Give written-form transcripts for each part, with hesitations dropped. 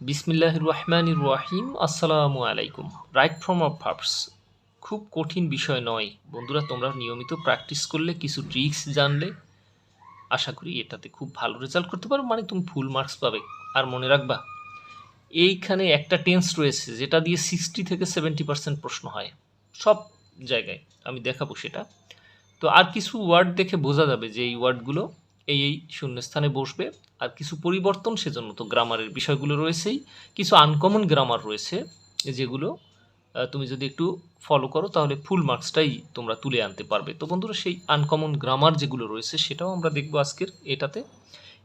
বিসমিল্লাহির রহমানির রহিম। আসসালামু আলাইকুম। রাইট ফর্ম অফ ভার্বস খুব কঠিন বিষয় নয় বন্ধুরা, তোমরা নিয়মিত প্র্যাকটিস করলে, কিছু ট্রিক্স জানলে আশা করি এটাতে খুব ভালো রেজাল্ট করতে পারো, মানে তুমি ফুল মার্কস পাবে। আর মনে রাখবা, এইখানে একটা টেন্স রয়েছে যেটা দিয়ে 60 থেকে 70% প্রশ্ন হয় সব জায়গায়, আমি দেখাবো সেটা। তো আর কিছু ওয়ার্ড দেখে বোঝা যাবে যে এই ওয়ার্ডগুলো এই শূন্যস্থানে বসবে। আর কিছু পরিবর্তন, সেজন্য তো গ্রামারের বিষয়গুলো রয়েছেই। কিছু আনকমন গ্রামার রয়েছে যেগুলো তুমি যদি একটু ফলো করো তাহলে ফুল মার্কসটাই তোমরা তুলে আনতে পারবে। তো বন্ধুরা, সেই আনকমন গ্রামার যেগুলো রয়েছে সেটাও আমরা দেখবো আজকের এটাতে।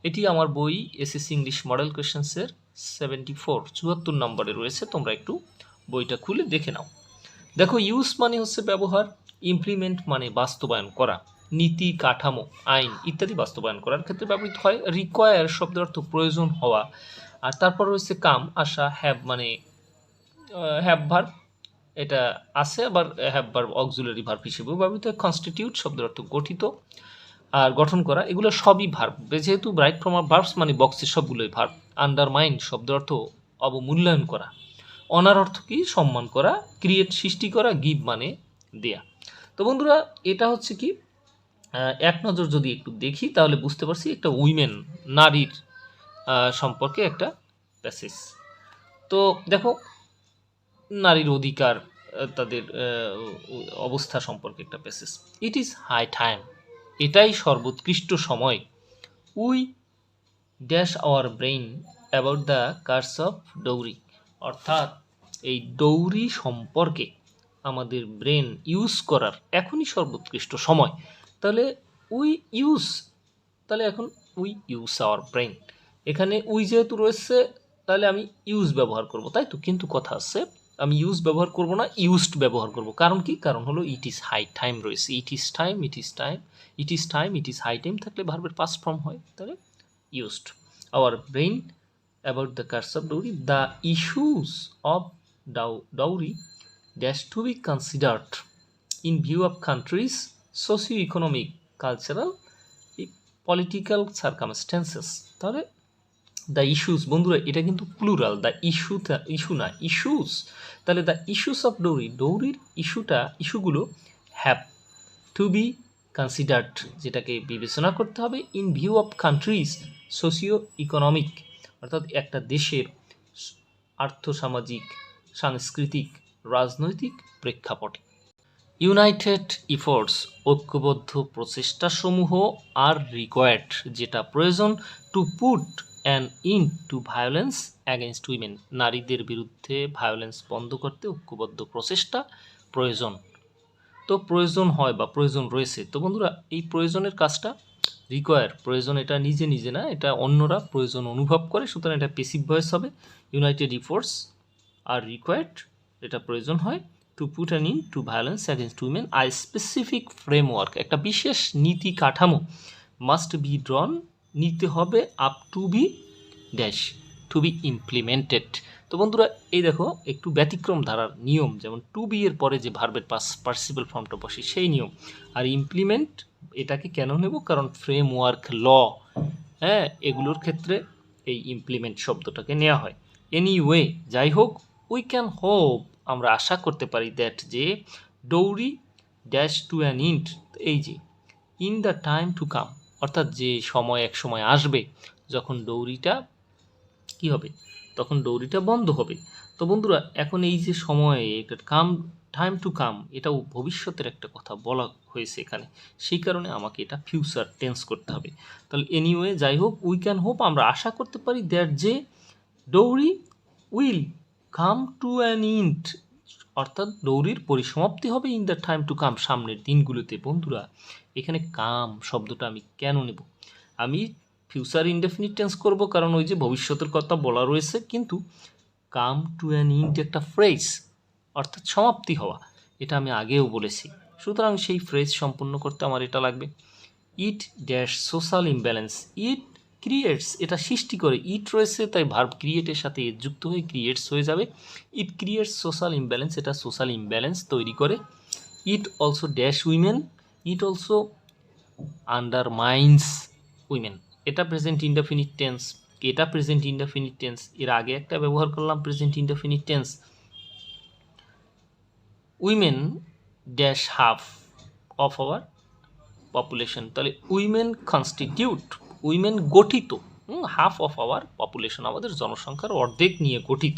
এটি আমার বই এসএসসি ইংলিশ মডেল কোয়েশ্চেন্সের 74 নম্বরে রয়েছে, তোমরা একটু বইটা খুলে দেখে নাও। দেখো, ইউজ মানে হচ্ছে ব্যবহার, ইমপ্লিমেন্ট মানে বাস্তবায়ন করা, নীতি, কাঠামো, আইন ইত্যাদি বাস্তবায়ন করার ক্ষেত্রে ব্যবহৃত হয়। রিকোয়ার শব্দের অর্থ প্রয়োজন হওয়া। আর তারপর রয়েছে কাম, আশা। হ্যাভ মানে হ্যাভ ভার্ব, এটা আছে, আবার হ্যাভ ভার্ব অক্সিলারি ভার্ব হিসেবেও ব্যবহৃত হয়। কনস্টিটিউট শব্দের অর্থ গঠিত আর গঠন করা, এগুলো সবই ভার্ব। যেহেতু রাইট ফর্ম অফ ভার্বস মানে বক্সের সবগুলোই ভার্ব। আন্ডারমাইন শব্দের অর্থ অবমূল্যায়ন করা। অনার অর্থ কি? সম্মান করা। ক্রিয়েট সৃষ্টি করা। গিভ মানে দেয়া। তো বন্ধুরা, এটা হচ্ছে কি, এক নজর যদি একটু দেখি তাহলে বুঝতে পারছি একটা উইমেন, নারীর সম্পর্কে একটা প্যাসেজ। তো দেখো, নারীর অধিকার, তাদের অবস্থা সম্পর্কে একটা passage. It is high time, এটাই সর্বোৎকৃষ্ট সময়। We dash our brain about the curse of dowry, অর্থাৎ এই ডৌরি সম্পর্কে আমাদের ব্রেন ইউজ করার এখনই সর্বোৎকৃষ্ট সময়। তাহলে উই ইউজ, তাহলে এখন উই ইউজ আওয়ার ব্রেইন। এখানে উই যেহেতু রয়েছে তাহলে আমি ইউজ ব্যবহার করব, তাই তো। কিন্তু কথা আছে, আমি ইউজ ব্যবহার করব না, ইউজড ব্যবহার করব। কারণ কি? কারণ হলো ইট ইজ হাই টাইম রয়েছে। It is time, it is time, it is time, it is high time থাকলে ভার্বের পাস্ট ফর্ম হয়, তাহলে used. Our brain about the curse of dowry, the issues of dowry dash to be considered in view of countries socio-economic, cultural, political circumstances. তাহলে the issues, বন্ধুরা এটা কিন্তু plural, the issue না, issues. তাহলে the issues of dowry, ডৌরির ইস্যুগুলো have to be considered, যেটাকে বিবেচনা করতে হবে, in view of countries socio economic, অর্থাৎ একটা দেশের আর্থসামাজিক, সাংস্কৃতিক, রাজনৈতিক প্রেক্ষাপটে। ইউনাইটেড ইফোর্টস, ঐক্যবদ্ধ প্রচেষ্টাসমূহ, আর রিকোয়ার্ড, যেটা প্রয়োজন, to put an end to violence against women, নারীদের বিরুদ্ধে ভায়োলেন্স বন্ধ করতে ঐক্যবদ্ধ প্রচেষ্টা প্রয়োজন। তো প্রয়োজন হয় বা প্রয়োজন রয়েছে। তো বন্ধুরা, এই প্রয়োজনের কাজটা রিকোয়ার, প্রয়োজন এটা নিজে নিজে না, এটা অন্যরা প্রয়োজন অনুভব করে, সুতরাং এটা পেসিভ ভয়েস হবে। ইউনাইটেড ইফোর্টস আর রিকোয়ার্ড, এটা প্রয়োজন হয়। To put an end to violence against women, a specific framework, একটা বিশেষ নীতি কাঠামো, মাস্ট বি ড্রন, নিতে হবে, up to be dash, to be implemented. তো বন্ধুরা, এই দেখো একটু ব্যতিক্রম ধারার নিয়ম, যেমন টু বি এর পরে যে ভার্বের পার্টিসিপল ফর্মটা বসে সেই নিয়ম। আর ইমপ্লিমেন্ট এটাকে কেন নেব? কারণ ফ্রেমওয়ার্ক, ল, হ্যাঁ, এগুলোর ক্ষেত্রে এই ইমপ্লিমেন্ট শব্দটাকে নেওয়া হয়। এনিওয়ে, যাই হোক, উই ক্যান হোপ, আমরা আশা করতে পারি, দ্যাট, যে dowry dash to an end, এই যে in the time to come, অর্থাৎ যে সময়, এক সময় আসবে যখন ডৌরিটা কি হবে, তখন ডৌরিটা বন্ধ হবে। তো বন্ধুরা, এখন এই যে সময়ে, এটা কাম, টাইম টু কাম, এটাও ভবিষ্যতের একটা কথা বলা হয়েছে এখানে, সেই কারণে আমাকে এটা ফিউচার টেন্স করতে হবে। তাহলে এনিওয়ে, যাই হোক, উই ক্যান হোপ, আমরা আশা করতে পারি, দ্যাট, যে dowry will come to an end, অর্থাৎ ডৌরির পরিসমাপ্তি হবে, in the time to come, সামনের দিনগুলোতে। বন্ধুরা, এখানে কাম শব্দটা আমি কেন নেব? আমি ফিউচার ইনডেফিনিট টেন্স করব, কারণ ওই যে ভবিষ্যতের কথা বলা রয়েছে, কিন্তু কাম টু অ্যান ইন্ট একটা ফ্রেজ, অর্থাৎ সমাপ্তি হওয়া, এটা আমি আগেও বলেছি। সুতরাং সেই ফ্রেজ সম্পূর্ণ করতে আমার এটা লাগবে। It dash social imbalance, it creates, এটা সৃষ্টি করে, ইট রয়েছে তাই ভার্ব ক্রিয়েটের সাথে এর যুক্ত হয়ে ক্রিয়েটস হয়ে যাবে। ইট ক্রিয়েটস সোশ্যাল ইমব্যালেন্স, এটা সোশ্যাল ইমব্যালেন্স তৈরি করে। It also dash women, it also undermines women, এটা প্রেজেন্ট ইনডেফিনিট টেন্স। এটা প্রেজেন্ট ইনডেফিনিট টেন্স। এর আগে একটা ব্যবহার করলাম present indefinite tense, women dash half of our population. তাহলে উইমেন কনস্টিটিউট, উইমেন গঠিত, হাফ অফ আওয়ার পপুলেশন, আমাদের জনসংখ্যার অর্ধেক নিয়ে গঠিত।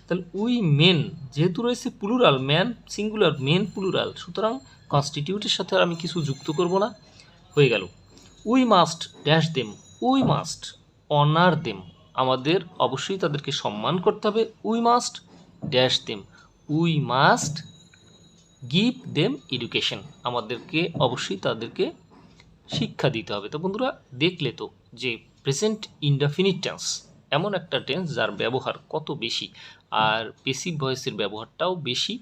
তাহলে উইমেন যেহেতু রয়েছে plural, man singular, men plural, সুতরাং কনস্টিটিউটের সাথে আর আমি কিছু যুক্ত করব না, হয়ে গেল। We must dash them, we must honour them, আমাদের অবশ্যই তাদেরকে সম্মান করতে হবে। We must dash them, we must give them education, আমাদেরকে অবশ্যই তাদেরকে শিক্ষা দিতে হবে। তো বন্ধুরা দেখলে তো যে প্রেজেন্ট ইনডেফিনিট টেন্স এমন একটা টেন্স যার ব্যবহার কত বেশি, আর পেসিভ ভয়েসের ব্যবহারটাও বেশি,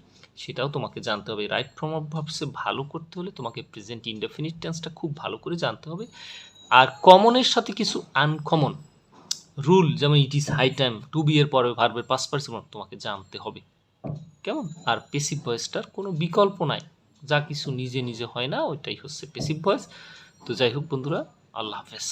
সেটাও তোমাকে জানতে হবে। রাইট ফর্ম অফ ভার্বসে ভালো করতে হলে তোমাকে প্রেজেন্ট ইনডেফিনিট টেন্সটা খুব ভালো করে জানতে হবে। আর কমনের সাথে কিছু আনকমন রুল, যেমন it is high time, to be এর পরে ভার্বের পাস্ট পার্টিসিপল তোমাকে জানতে হবে, কেমন? আর পেসিভ ভয়েসটার কোনো বিকল্প নাই, যা কিছু নিজে নিজে হয় না ওইটাই হচ্ছে পেসিভ ভয়েস। তো যাই হোক বন্ধুরা, আল্লাহ হাফেজ।